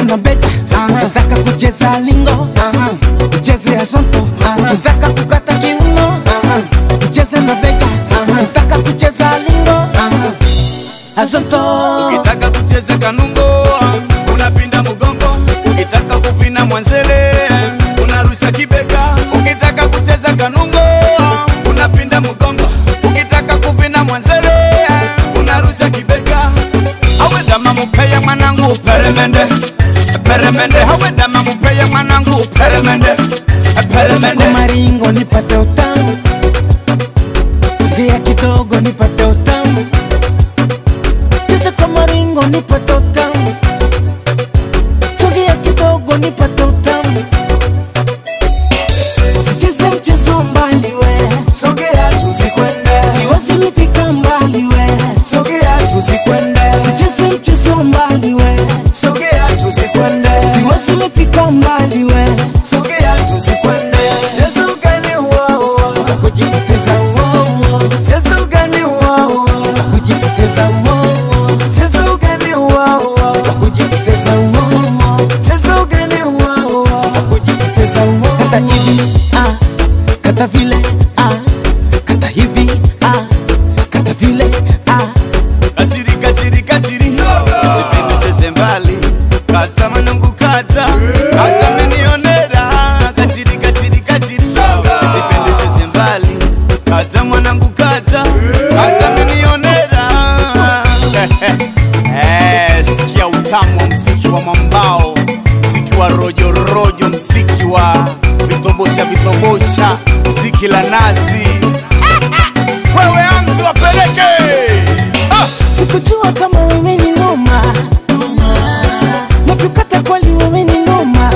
Ukitaka kucheza lingo, ucheze asonto. Ukitaka kukata kiuno, ucheze na bega. Ukitaka kucheza lingo, asonto. Ukitaka kucheza kanungo, unapinda mugongo. Ukitaka kuvina mwanzele, unarusha kibega. Ukitaka kucheza kanungo, unapinda mugongo. Ukitaka kuvina mwanzele, unarusha kibega. Awenda mamupea manangu peremende. Peremende, hawenda mamupea manangu peremende. Peremende. Kwa maringo nipate utamu, tugia kidogo nipate utamu. Cheza kwa maringo nipate utamu, tugia kidogo nipate utamu. Cheza mchezo mbali we, sogea tusikwende. siwezi nifika mbali we, Sogea tusikwende. cheza mchezo mbali we, Sogea tusikwende. siwezi nifika mbali we, Sogea tusikwende. Cheza ugani wao, kujipoteza wao. cheza ugani wao, Kujipoteza wao, cheza ugani wao, kujipoteza wao, cheza ugani wao. kujipoteza wao. Kata hivi, kata vile, kata hivi, kata vile, Katiri, katiri, katiri. Usipende cheze mbali. Kata manungu kata. Kata menionera. Katiri, katiri, katiri. Usipende cheze mbali. Kata mwanangu kata. Kata menionera. Sikia utamu wa mziki wa mambao. Mziki wa rojo rojo. Mziki wa vitobosha vitobosha. Mziki la nazi. Wewe amzi wapeleke. sikujua kama wewe ni noma, navyokata kweli wewe ni noma,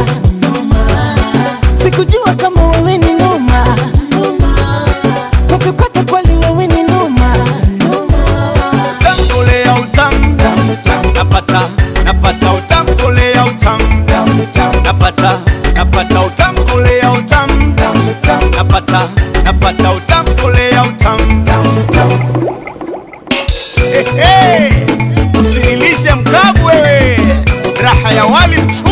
sikujua kama wewe ni noma, navyokata kweli wewe ni noma. Tamkolea utam, napata utam, kolea utam. Napata utam, kolea utam. Napata utam, kolea utam. Usinilishe mkavu wewe, raha ya wali mtu.